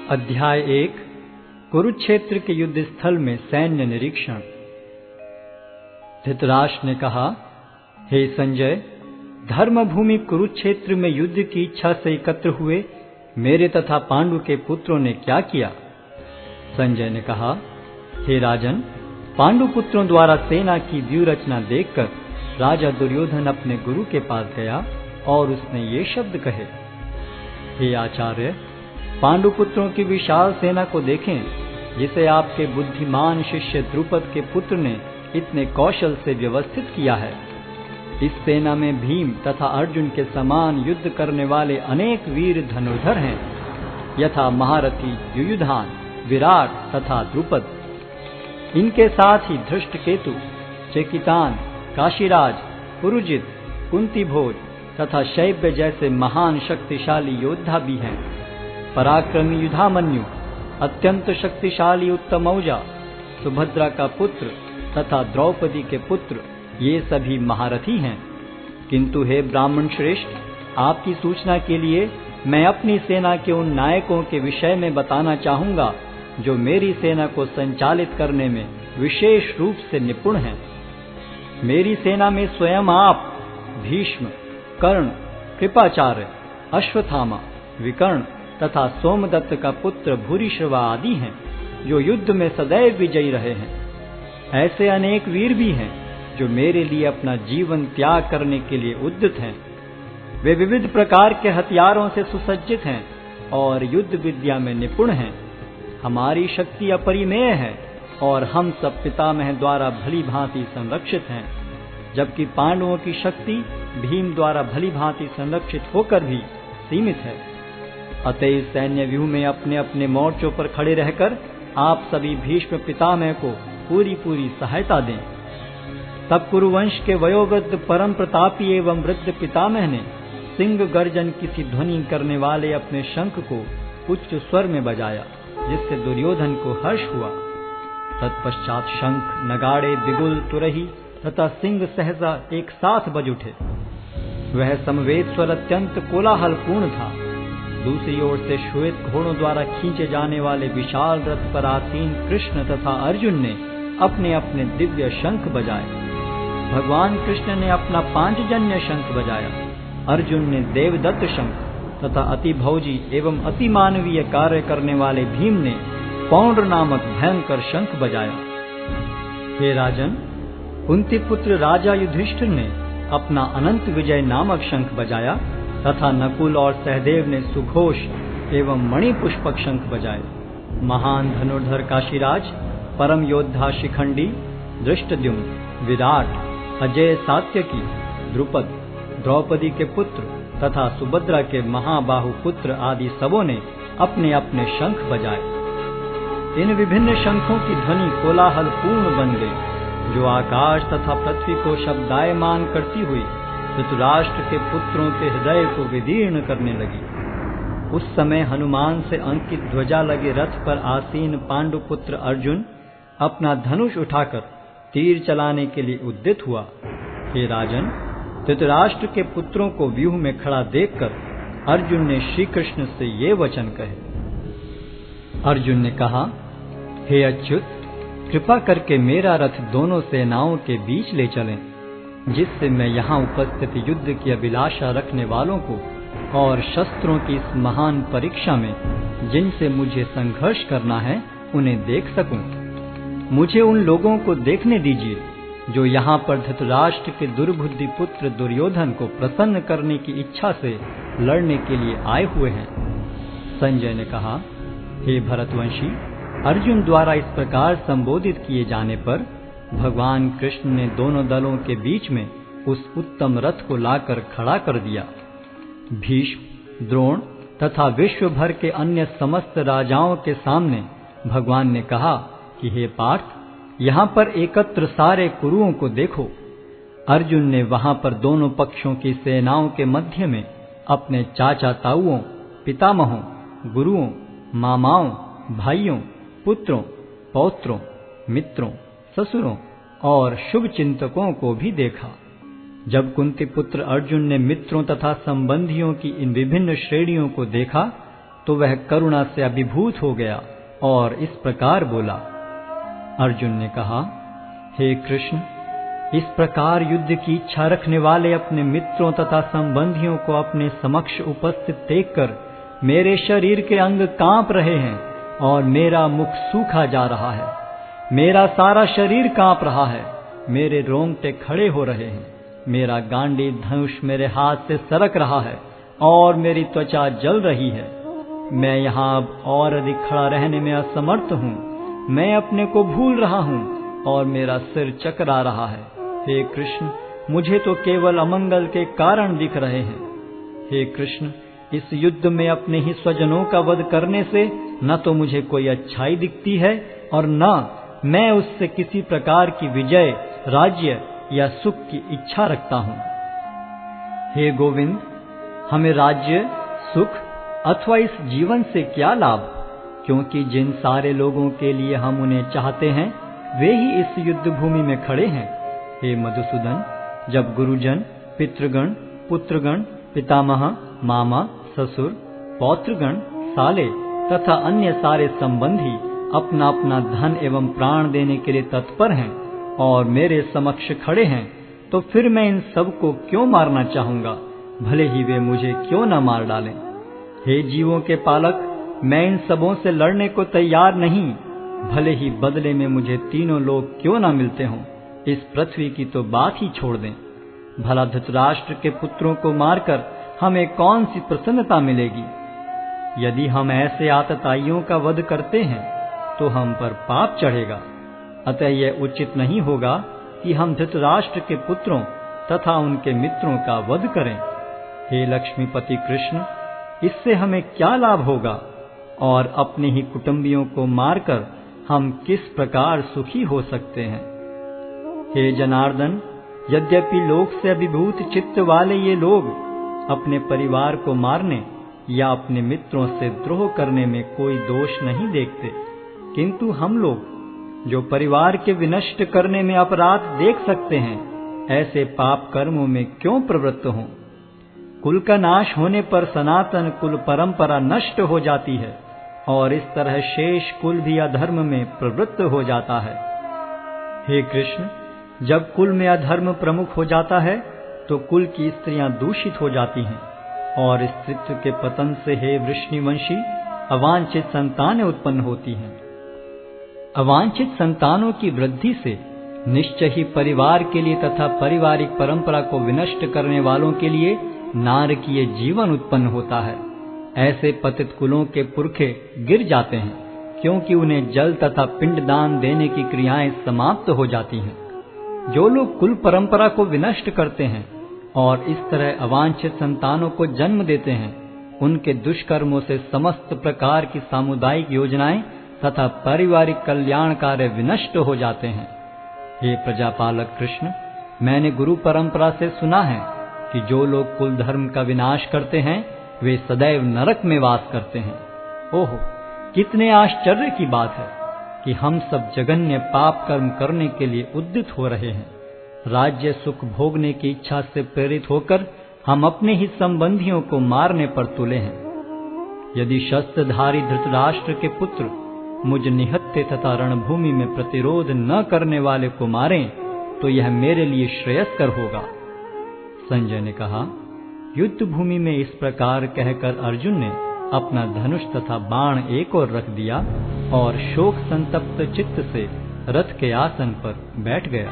अध्याय 1 कुरुक्षेत्र के युद्ध स्थल में सैन्य निरीक्षण। धृतराष्ट्र ने कहा, हे संजय, धर्मभूमि कुरुक्षेत्र में युद्ध की इच्छा से एकत्र हुए मेरे तथा पांडु के पुत्रों ने क्या किया? संजय ने कहा, हे राजन, पांडु पुत्रों द्वारा सेना की व्यूह रचना देखकर राजा दुर्योधन अपने गुरु के पास गया और उसने ये शब्द कहे, हे आचार्य, पांडु पुत्रों की विशाल सेना को देखें, जिसे आपके बुद्धिमान शिष्य द्रुपद के पुत्र ने इतने कौशल से व्यवस्थित किया है। इस सेना में भीम तथा अर्जुन के समान युद्ध करने वाले अनेक वीर धनुर्धर हैं, यथा महारथी युयुधान, विराट तथा द्रुपद। इनके साथ ही धृष्टकेतु, चेकितान, काशीराज, पुरुजित, कुंतीभोज तथा शैब्य जैसे महान शक्तिशाली योद्धा भी हैं। पराक्रमी युधामन्यु, अत्यंत शक्तिशाली उत्तमौजा, सुभद्रा का पुत्र तथा द्रौपदी के पुत्र, ये सभी महारथी हैं। किंतु हे ब्राह्मण श्रेष्ठ, आपकी सूचना के लिए मैं अपनी सेना के उन नायकों के विषय में बताना चाहूंगा जो मेरी सेना को संचालित करने में विशेष रूप से निपुण हैं। मेरी सेना में स्वयं आप, भीष्म, कर्ण, कृपाचार्य, अश्वत्थामा, विकर्ण तथा सोमदत्त का पुत्र भूरिश्रवा आदि हैं, जो युद्ध में सदैव विजयी रहे हैं। ऐसे अनेक वीर भी हैं जो मेरे लिए अपना जीवन त्याग करने के लिए उद्यत हैं। वे विविध प्रकार के हथियारों से सुसज्जित हैं और युद्ध विद्या में निपुण हैं। हमारी शक्ति अपरिमेय है और हम सब पितामह द्वारा भली भांति संरक्षित हैं, जबकि पांडवों की शक्ति भीम द्वारा भली भांति संरक्षित होकर भी सीमित है। अतः इस सैन्य व्यूह में अपने अपने मोर्चों पर खड़े रहकर आप सभी भीष्म पितामह को पूरी सहायता दें। तब कुरुवंश के वयोवृद्ध परम प्रतापी एवं वृद्ध पितामह ने सिंह गर्जन किसी ध्वनि करने वाले अपने शंख को उच्च स्वर में बजाया, जिससे दुर्योधन को हर्ष हुआ। तत्पश्चात शंख, नगाड़े, बिगुल, तुरही तथा सिंह सहसा एक साथ बज उठे। वह समवेत स्वर अत्यंत कोलाहलपूर्ण था। दूसरी ओर से श्वेत घोड़ों द्वारा खींचे जाने वाले विशाल रथ पर आसीन कृष्ण तथा अर्जुन ने अपने अपने दिव्य शंख बजाए। भगवान कृष्ण ने अपना पांचजन्य शंख बजाया, अर्जुन ने देवदत्त शंख तथा अति भौजी एवं अति मानवीय कार्य करने वाले भीम ने पौंड्र नामक भयंकर शंख बजाया। हे राजन, कुंती पुत्र राजा युधिष्ठिर ने अपना अनंत विजय नामक शंख बजाया तथा नकुल और सहदेव ने सुघोष एवं मणिपुष्पक शंख बजाए। महान धनुर्धर काशीराज, परम योद्धा शिखंडी, धृष्टद्युम्न, विराट, अजय सात्यकी, द्रुपद, द्रौपदी के पुत्र तथा सुभद्रा के महाबाहु पुत्र आदि सबों ने अपने अपने शंख बजाए। इन विभिन्न शंखों की ध्वनि कोलाहल पूर्ण बन गई, जो आकाश तथा पृथ्वी को शब्दायमान करती हुई धृतराष्ट्र के पुत्रों के हृदय को विदीर्ण करने लगी। उस समय हनुमान से अंकित ध्वजा लगे रथ पर आसीन पांडु पुत्र अर्जुन अपना धनुष उठाकर तीर चलाने के लिए उद्यत हुआ। हे राजन, धृतराष्ट्र के पुत्रों को व्यूह में खड़ा देखकर अर्जुन ने श्री कृष्ण से ये वचन कहे। अर्जुन ने कहा, हे अच्युत, कृपा करके मेरा रथ दोनों सेनाओं के बीच ले चलें, जिससे मैं यहाँ उपस्थित युद्ध की अभिलाषा रखने वालों को और शस्त्रों की इस महान परीक्षा में जिनसे मुझे संघर्ष करना है उन्हें देख सकूं। मुझे उन लोगों को देखने दीजिए जो यहाँ पर धृतराष्ट्र के दुर्बुद्धि पुत्र दुर्योधन को प्रसन्न करने की इच्छा से लड़ने के लिए आए हुए हैं। संजय ने कहा, हे भरतवंशी, अर्जुन द्वारा इस प्रकार संबोधित किए जाने पर भगवान कृष्ण ने दोनों दलों के बीच में उस उत्तम रथ को लाकर खड़ा कर दिया। भीष्म, द्रोण तथा विश्व भर के अन्य समस्त राजाओं के सामने भगवान ने कहा कि हे पार्थ, यहाँ पर एकत्र सारे कुरुओं को देखो। अर्जुन ने वहां पर दोनों पक्षों की सेनाओं के मध्य में अपने चाचा ताऊओं, पितामहों, गुरुओं, मामाओं, भाइयों, पुत्रों, पौत्रों, मित्रों, ससुरों और शुभ चिंतकों को भी देखा। जब कुंती पुत्र अर्जुन ने मित्रों तथा संबंधियों की इन विभिन्न श्रेणियों को देखा तो वह करुणा से अभिभूत हो गया और इस प्रकार बोला। अर्जुन ने कहा, हे कृष्ण, इस प्रकार युद्ध की इच्छा रखने वाले अपने मित्रों तथा संबंधियों को अपने समक्ष उपस्थित देखकर मेरे शरीर के अंग कांप रहे हैं और मेरा मुख सूखा जा रहा है। मेरा सारा शरीर कांप रहा है, मेरे रोंगटे खड़े हो रहे हैं, मेरा गांडी धनुष मेरे हाथ से सरक रहा है और मेरी त्वचा जल रही है। मैं यहाँ अब और अधिक खड़ा रहने में असमर्थ हूँ। मैं अपने को भूल रहा हूँ और मेरा सिर चकरा रहा है। हे कृष्ण, मुझे तो केवल अमंगल के कारण दिख रहे हैं। हे कृष्ण, इस युद्ध में अपने ही स्वजनों का वध करने से न तो मुझे कोई अच्छाई दिखती है और न मैं उससे किसी प्रकार की विजय, राज्य या सुख की इच्छा रखता हूँ। हे गोविंद, हमें राज्य, सुख अथवा इस जीवन से क्या लाभ, क्योंकि जिन सारे लोगों के लिए हम उन्हें चाहते हैं वे ही इस युद्ध भूमि में खड़े हैं। हे मधुसूदन, जब गुरुजन, पितृगण, पुत्रगण, पितामह, मामा, ससुर, पौत्रगण, साले तथा अन्य सारे संबंधी अपना अपना धन एवं प्राण देने के लिए तत्पर हैं और मेरे समक्ष खड़े हैं, तो फिर मैं इन सब को क्यों मारना चाहूंगा, भले ही वे मुझे क्यों न मार डालें। हे जीवों के पालक, मैं इन सबों से लड़ने को तैयार नहीं, भले ही बदले में मुझे तीनों लोग क्यों न मिलते हों। इस पृथ्वी की तो बात ही छोड़ दें। भला धृतराष्ट्र के पुत्रों को मारकर हमें कौन सी प्रसन्नता मिलेगी। यदि हम ऐसे आतताइयों का वध करते हैं तो हम पर पाप चढ़ेगा। अतः यह उचित नहीं होगा कि हम धृतराष्ट्र के पुत्रों तथा उनके मित्रों का वध करें। हे लक्ष्मीपति कृष्ण, इससे हमें क्या लाभ होगा और अपने ही कुटुंबियों को मारकर हम किस प्रकार सुखी हो सकते हैं। हे जनार्दन, यद्यपि लोक से अभिभूत चित्त वाले ये लोग अपने परिवार को मारने या अपने मित्रों से द्रोह करने में कोई दोष नहीं देखते, किंतु हम लोग जो परिवार के विनष्ट करने में अपराध देख सकते हैं, ऐसे पाप कर्मों में क्यों प्रवृत्त हों। कुल का नाश होने पर सनातन कुल परंपरा नष्ट हो जाती है और इस तरह शेष कुल भी अधर्म में प्रवृत्त हो जाता है। हे कृष्ण, जब कुल में अधर्म प्रमुख हो जाता है तो कुल की स्त्रियां दूषित हो जाती हैं और स्त्रीत्व के पतन से हे वृष्णिवंशी अवांछित संतानें उत्पन्न होती हैं। अवांछित संतानों की वृद्धि से निश्चय ही परिवार के लिए तथा पारिवारिक परंपरा को विनष्ट करने वालों के लिए नारकीय जीवन उत्पन्न होता है। ऐसे पतित कुलों के पुरखे गिर जाते हैं, क्योंकि उन्हें जल तथा पिंडदान देने की क्रियाएं समाप्त हो जाती हैं। जो लोग कुल परंपरा को विनष्ट करते हैं और इस तरह अवांछित संतानों को जन्म देते हैं, उनके दुष्कर्मों से समस्त प्रकार की सामुदायिक योजनाएं तथा पारिवारिक कल्याण कार्य विनष्ट हो जाते हैं। हे प्रजापालक कृष्ण, मैंने गुरु परंपरा से सुना है कि जो लोग कुल धर्म का विनाश करते हैं वे सदैव नरक में वास करते हैं। ओहो, कितने आश्चर्य की बात है कि हम सब जघन्य पाप कर्म करने के लिए उद्यत हो रहे हैं। राज्य सुख भोगने की इच्छा से प्रेरित होकर हम अपने ही संबंधियों को मारने पर तुले हैं। यदि शस्त्रधारी धृतराष्ट्र के पुत्र मुझ निहत्थे तथा रणभूमि में प्रतिरोध न करने वाले को मारें तो यह मेरे लिए श्रेयस्कर होगा। संजय ने कहा, युद्ध भूमि में इस प्रकार कहकर अर्जुन ने अपना धनुष तथा बाण एक ओर रख दिया और शोक संतप्त चित्त से रथ के आसन पर बैठ गया।